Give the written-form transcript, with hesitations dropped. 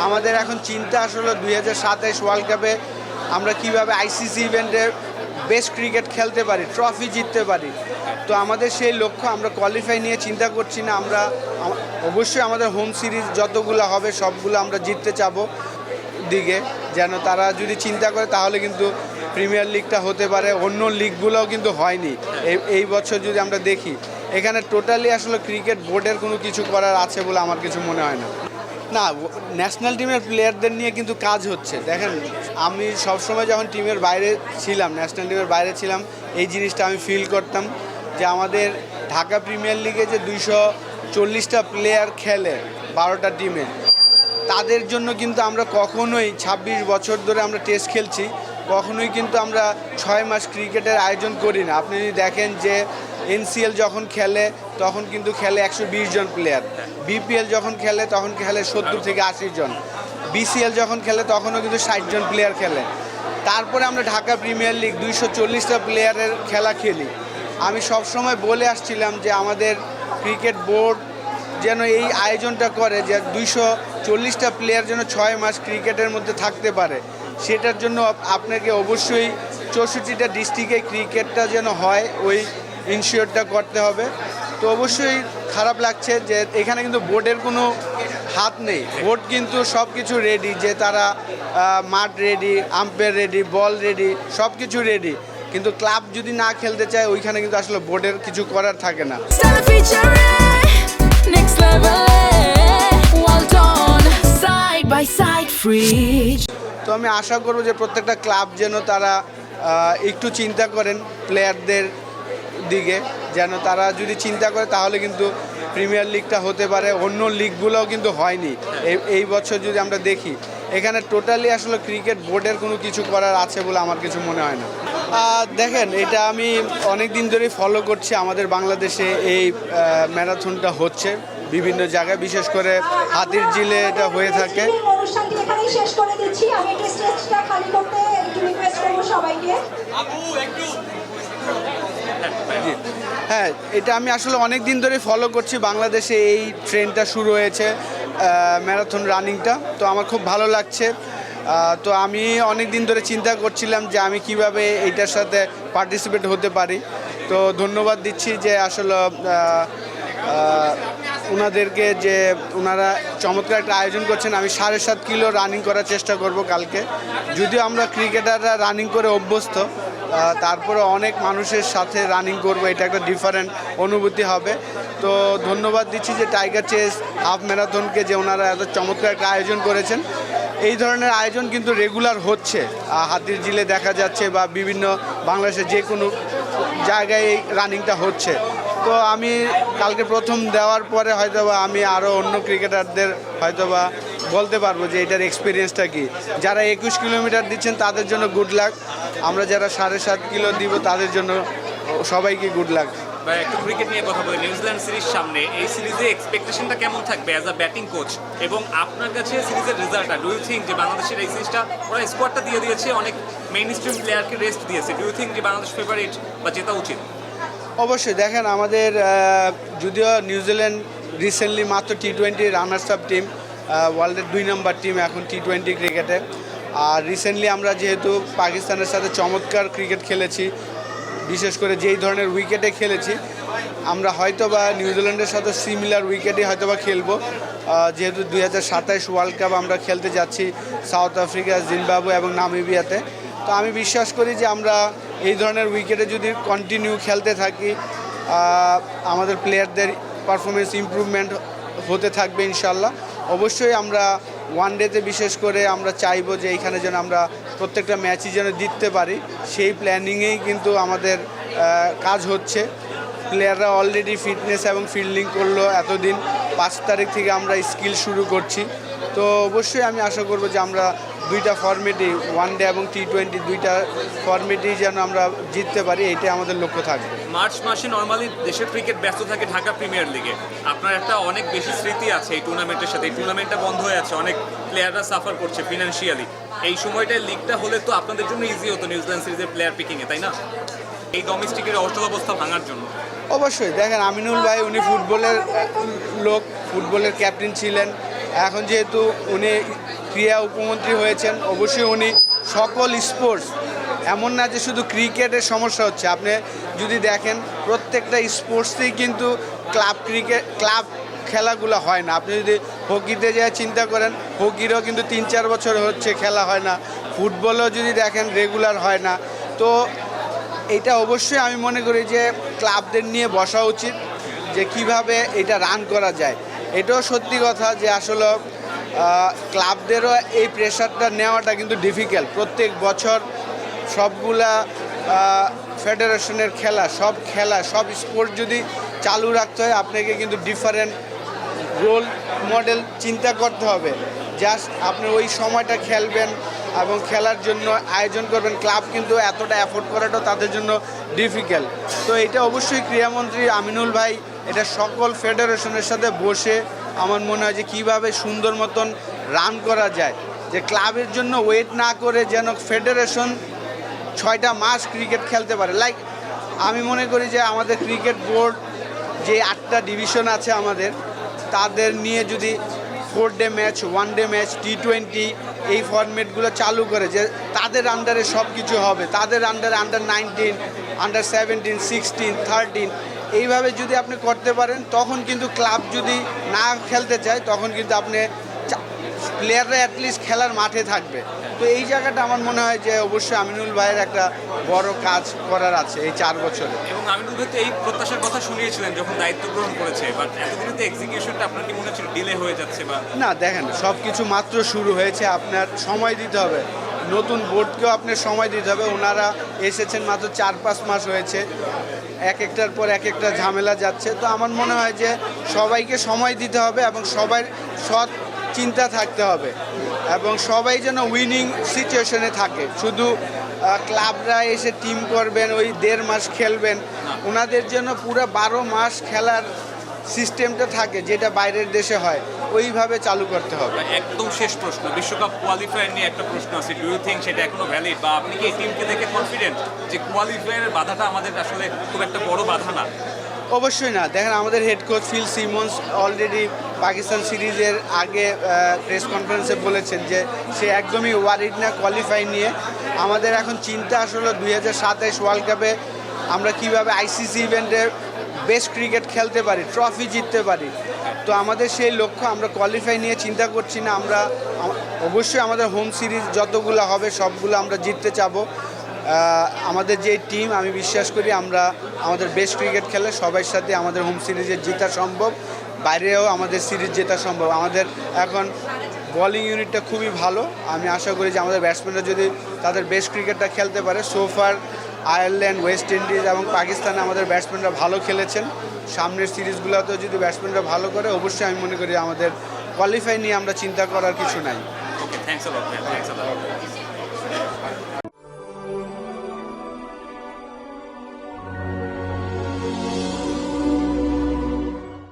আমাদের এখন চিন্তা আসলে 2027 ওয়ার্ল্ড কাপে আমরা কিভাবে আইসিসি ইভেন্টে বেস্ট ক্রিকেট খেলতে পারি, ট্রফি জিততে পারি। তো আমাদের সেই লক্ষ্য, আমরা কোয়ালিফাই নিয়ে চিন্তা করছি না। আমরা অবশ্যই আমাদের হোম সিরিজ যতগুলো হবে সবগুলো আমরা জিততে চাবো দিকে, যেন তারা যদি চিন্তা করে তাহলে কিন্তু প্রিমিয়ার লিগটা হতে পারে। অন্য লিগগুলোও কিন্তু হয়নি এই বছর যদি আমরা দেখি। এখানে টোটালি আসলে ক্রিকেট বোর্ডের কোনো কিছু করার আছে বলে আমার কিছু মনে হয় না। না, ন্যাশনাল টিমের প্লেয়ারদের নিয়ে কিন্তু কাজ হচ্ছে। দেখেন, আমি সবসময় যখন টিমের বাইরে ছিলাম, ন্যাশনাল টিমের বাইরে ছিলাম, এই জিনিসটা আমি ফিল করতাম যে আমাদের ঢাকা প্রিমিয়ার লিগে যে 240টা প্লেয়ার খেলে 12টা টিমে, তাদের জন্য কিন্তু আমরা কখনোই 26 বছর ধরে আমরা টেস্ট খেলছি, কখনোই কিন্তু আমরা 6 মাস ক্রিকেটের আয়োজন করি না। আপনি যদি দেখেন যে এনসিএল যখন খেলে তখন কিন্তু খেলে 120 জন প্লেয়ার, বিপিএল যখন খেলে তখন খেলে 70 থেকে 80 জন, বিসিএল যখন খেলে তখনও কিন্তু 60 জন প্লেয়ার খেলে। তারপরে আমরা ঢাকা প্রিমিয়ার লিগ 240টা প্লেয়ারের খেলা খেলি। আমি সবসময় বলে আসছিলাম যে আমাদের ক্রিকেট বোর্ড যেন এই আয়োজনটা করে যে 240টা প্লেয়ার যেন 6 মাস ক্রিকেটের মধ্যে থাকতে পারে। সেটার জন্য আপনাকে অবশ্যই 64টা ডিস্ট্রিক্টে ক্রিকেটটা যেন হয়, ওই ইনশিওরটা করতে হবে। তো অবশ্যই খারাপ লাগছে যে এখানে কিন্তু বোর্ডের কোনো হাত নেই। বোর্ড কিন্তু সব কিছু রেডি, যে তারা মাঠ রেডি, আম্পায়ার রেডি, বল রেডি, সব কিছু রেডি, কিন্তু ক্লাব যদি না খেলতে চায় ওইখানে কিন্তু আসলে বোর্ডের কিছু করার থাকে না। তো আমি আশা করবো যে প্রত্যেকটা ক্লাব যেন তারা একটু চিন্তা করেন প্লেয়ারদের দিকে, যেন তারা যদি চিন্তা করে তাহলে কিন্তু প্রিমিয়ার লিগটা হতে পারে। অন্য লিগগুলোও কিন্তু হয়নি এই বছর যদি আমরা দেখি। এখানে টোটালি আসলে ক্রিকেট বোর্ডের কোনো কিছু করার আছে বলে আমার কিছু মনে হয় না। দেখেন, এটা আমি অনেক দিন ধরেই ফলো করছি। আমাদের বাংলাদেশে এই ম্যারাথনটা হচ্ছে বিভিন্ন জায়গায়, বিশেষ করে হাতির ঝিলে এটা হয়ে থাকে। হ্যাঁ, এটা আমি আসলে অনেক দিন ধরে ফলো করছি। বাংলাদেশে এই ট্রেন্ডটা শুরু হয়েছে ম্যারাথন রানিংটা, তো আমার খুব ভালো লাগছে। তো আমি অনেক দিন ধরে চিন্তা করছিলাম যে আমি কিভাবে এইটার সাথে পার্টিসিপেট হতে পারি। তো ধন্যবাদ দিচ্ছি যে আসলে ওনাদেরকে, যে ওনারা চমৎকার একটা আয়োজন করছেন। আমি 7.5 কিলো রানিং করার চেষ্টা করব কালকে। যদিও আমরা ক্রিকেটাররা রানিং করে অভ্যস্ত, তারপরে অনেক মানুষের সাথে রানিং করব, এটা একটা ডিফারেন্ট অনুভূতি হবে। তো ধন্যবাদ দিচ্ছি যে টাইগার চেস হাফ ম্যারাথনকে, যে ওনারা এত চমৎকার একটা আয়োজন করেছেন। এই ধরনের আয়োজন কিন্তু রেগুলার হচ্ছে, হাতির ঝিলে দেখা যাচ্ছে বা বিভিন্ন বাংলাদেশের যে কোনো জায়গায় এই রানিংটা হচ্ছে। তো আমি কালকে প্রথম দেওয়ার পরে হয়তোবা আমি আরও অন্য ক্রিকেটারদের হয়তোবা বলতে পারবো যে এটার এক্সপিরিয়েন্সটা কী। যারা 21 কিলোমিটার দিচ্ছেন তাদের জন্য গুড লাক, আমরা যারা 7.5 কিলো দিব তাদের জন্য সবাইকে গুড লাক। বা একটু ক্রিকেট নিয়ে কথা বলি, নিউজিল্যান্ড সিরিজ সামনে, এই সিরিজে এক্সপেকটেশনটা কেমন থাকবে অ্যাজ আ ব্যাটিং কোচ, এবং আপনার কাছে সিরিজের রেজাল্টটা, ডু ইউ থিঙ্ক যে বাংলাদেশের এই সিরিজটা ওরা স্কোয়াডটা দিয়ে দিয়েছে, অনেক মেইন স্ট্রিম প্লেয়ারকে রেস্ট দিয়েছে, ডু ইউ থিঙ্ক যে বাংলাদেশ ফেভারিট বা জেতা উচিত? অবশ্যই। দেখেন, আমাদের যদিও নিউজিল্যান্ড রিসেন্টলি মাত্র T20 রানার্স আপ টিম, ওয়ার্ল্ডের 2 নম্বর টিম এখন T20 ক্রিকেটে। আর রিসেন্টলি আমরা যেহেতু পাকিস্তানের সাথে চমৎকার ক্রিকেট খেলেছি, বিশেষ করে যেই ধরনের উইকেটে খেলেছি, আমরা হয়তো বা নিউজিল্যান্ডের সাথে সিমিলার উইকেটে হয়তো বা খেলবো। যেহেতু 2027 ওয়ার্ল্ড কাপ আমরা খেলতে যাচ্ছি সাউথ আফ্রিকা, জিম্বাবুয়ে এবং নামিবিয়াতে। তো আমি বিশ্বাস করি যে আমরা এই ধরনের উইকেটে যদি কন্টিনিউ খেলতে থাকি, আমাদের প্লেয়ারদের পারফরমেন্স ইমপ্রুভমেন্ট হতে থাকবে ইনশাল্লাহ। অবশ্যই আমরা ওয়ান ডেতে বিশেষ করে আমরা চাইবো যে এইখানে যেন আমরা প্রত্যেকটা ম্যাচই যেন জিততে পারি, সেই প্ল্যানিংয়েই কিন্তু আমাদের কাজ হচ্ছে। প্লেয়াররা অলরেডি ফিটনেস এবং ফিল্ডিং করলো এতদিন। 5 তারিখ থেকে আমরা স্কিল শুরু করছি। তো অবশ্যই আমি আশা করব যে আমরা 2টা ফরম্যাটই, ওয়ান ডে এবং T20, 2টা ফরম্যাটই যেন আমরা জিততে পারি, এইটাই আমাদের লক্ষ্য থাকবে। মার্চ মাসে নর্মালি দেশের ক্রিকেট ব্যস্ত থাকে ঢাকা প্রিমিয়ার লিগে। আপনার একটা অনেক বেশি স্মৃতি আছে এই টুর্নামেন্টের সাথে। এই টুর্নামেন্টটা বন্ধ হয়ে আছে, অনেক প্লেয়াররা সাফার করছে ফিনান্সিয়ালি। এই সময়টায় লিগটা হলে তো আপনাদের জন্য ইজি হতো নিউজিল্যান্ড সিরিজের প্লেয়ার পিকিংয়ে, তাই না? এই ডোমেস্টিকের অচল অবস্থা ভাঙার জন্য। অবশ্যই। দেখেন, আমিনুল ভাই উনি ফুটবলের লোক, ফুটবলের ক্যাপ্টেন ছিলেন, এখন যেহেতু উনি ক্রীড়া উপমন্ত্রী হয়েছেন, অবশ্যই উনি সকল স্পোর্টস, এমন না যে শুধু ক্রিকেটের সমস্যা হচ্ছে, আপনি যদি দেখেন প্রত্যেকটা স্পোর্টসেই কিন্তু ক্লাব খেলাগুলো হয় না। আপনি যদি হকিতে যা চিন্তা করেন, হকিরও কিন্তু 3-4 বছর হচ্ছে খেলা হয় না। ফুটবলও যদি দেখেন রেগুলার হয় না। তো এটা অবশ্যই আমি মনে করি যে ক্লাবদের নিয়ে বসা উচিত, যে কিভাবে এটা রান করা যায়। এটাও সত্যি কথা যে আসলে ক্লাবদেরও এই প্রেশারটা নেওয়াটা কিন্তু ডিফিকাল্ট। প্রত্যেক বছর সবগুলা ফেডারেশনের খেলা সব স্পোর্ট যদি চালু রাখতে হয়, আপনাকে কিন্তু ডিফারেন্ট রোল মডেল চিন্তা করতে হবে। জাস্ট আপনি ওই সময়টা খেলবেন এবং খেলার জন্য আয়োজন করবেন, ক্লাব কিন্তু এতটা অ্যাফোর্ড করাটাও তাদের জন্য ডিফিকাল্ট। তো এটা অবশ্যই ক্রীড়ামন্ত্রী আমিনুল ভাই এটা সকল ফেডারেশনের সাথে বসে আমার মনে হয় যে কীভাবে সুন্দর মতন রান করা যায়, যে ক্লাবের জন্য ওয়েট না করে যেন ফেডারেশন 6টা মাস ক্রিকেট খেলতে পারে। লাইক আমি মনে করি যে আমাদের ক্রিকেট বোর্ড যে 8টা ডিভিশন আছে আমাদের, তাদের নিয়ে যদি 4 day match, 1 day match, T20 এই ফরম্যাটগুলো চালু করে, যে তাদের আন্ডারে সব কিছু হবে, তাদের আন্ডারে আন্ডার-19, আন্ডার-17, 16, 13 এইভাবে যদি আপনি করতে পারেন, তখন কিন্তু ক্লাব যদি না খেলতে চায় তখন কিন্তু আপনি প্লেয়াররা অ্যাটলিস্ট খেলার মাঠে থাকবে। তো এই জায়গাটা আমার মনে হয় যে অবশ্যই আমিনুল ভাইয়ের একটা বড় কাজ করার আছে এই 4 বছরে। এবং আমিনুল ভাই তো এই প্রত্যাশার কথা শুনিয়েছিলেন যখন দায়িত্ব গ্রহণ করেছে, বাট এতদিনে এক্সিকিউশনটা আপনার কি মনে হচ্ছে ডিলে হয়ে যাচ্ছে? বা না, দেখেন সব কিছু মাত্র শুরু হয়েছে, আপনার সময় দিতে হবে, নতুন বোর্ডকেও আপনার সময় দিতে হবে। ওনারা এসেছেন মাত্র 4-5 মাস হয়েছে, এক একটার পর এক একটা ঝামেলা যাচ্ছে। তো আমার মনে হয় যে সবাইকে সময় দিতে হবে এবং সবার সৎ চিন্তা থাকতে হবে এবং সবাই যেন উইনিং সিচুয়েশনে থাকে। শুধু ক্লাবরা এসে টিম করবেন, ওই 1.5 মাস খেলবেন, ওনাদের জন্য পুরো 12 মাস খেলার সিস্টেমটা থাকে, যেটা বাইরের দেশে হয়, ওইভাবে চালু করতে হবে। একদম শেষ প্রশ্ন, বিশ্বকাপ কোয়ালিফায়ার নিয়ে একটা প্রশ্ন আছে, ডু ইউ থিঙ্ক সেটা এখনো ভ্যালিড, বা আপনি কি এই টিমকে দেখে কনফিডেন্ট যে কোয়ালিফায়ারের বাধাটা আমাদের আসলে খুব একটা বড় বাধা না? অবশ্যই না। দেখেন আমাদের head coach Phil Simmons already Pakistan সিরিজের আগে প্রেস কনফারেন্সে বলেছেন যে সে একদমই ওয়ারিড না কোয়ালিফাই নিয়ে। আমাদের এখন চিন্তা আসলে 2027 ওয়ার্ল্ড কাপে আমরা কিভাবে আইসিসি ইভেন্টে বেস্ট ক্রিকেট খেলতে পারি, ট্রফি জিততে পারি। তো আমাদের সেই লক্ষ্য, আমরা কোয়ালিফাই নিয়ে চিন্তা করছি না। আমরা অবশ্যই আমাদের হোম সিরিজ যতগুলো হবে সবগুলো আমরা জিততে চাবো। আমাদের যে টিম, আমি বিশ্বাস করি আমরা আমাদের বেস্ট ক্রিকেট খেলে সবার সাথে আমাদের হোম সিরিজে জেতা সম্ভব, বাইরেও আমাদের সিরিজ জেতা সম্ভব। আমাদের এখন বোলিং ইউনিটটা খুবই ভালো। আমি আশা করি যে আমাদের ব্যাটসম্যানরা যদি তাদের বেস্ট ক্রিকেটটা খেলতে পারে, সোফার আয়ারল্যান্ড, ওয়েস্ট ইন্ডিজ এবং পাকিস্তানে আমাদের ব্যাটসম্যানরা ভালো খেলেছেন। সামনের সিরিজগুলোতেও যদি ব্যাটসম্যানরা ভালো করে, অবশ্যই আমি মনে করি আমাদের কোয়ালিফাই নিয়ে আমরা চিন্তা করার কিছু নাই। Okay, thanks a lot, thanks a lot.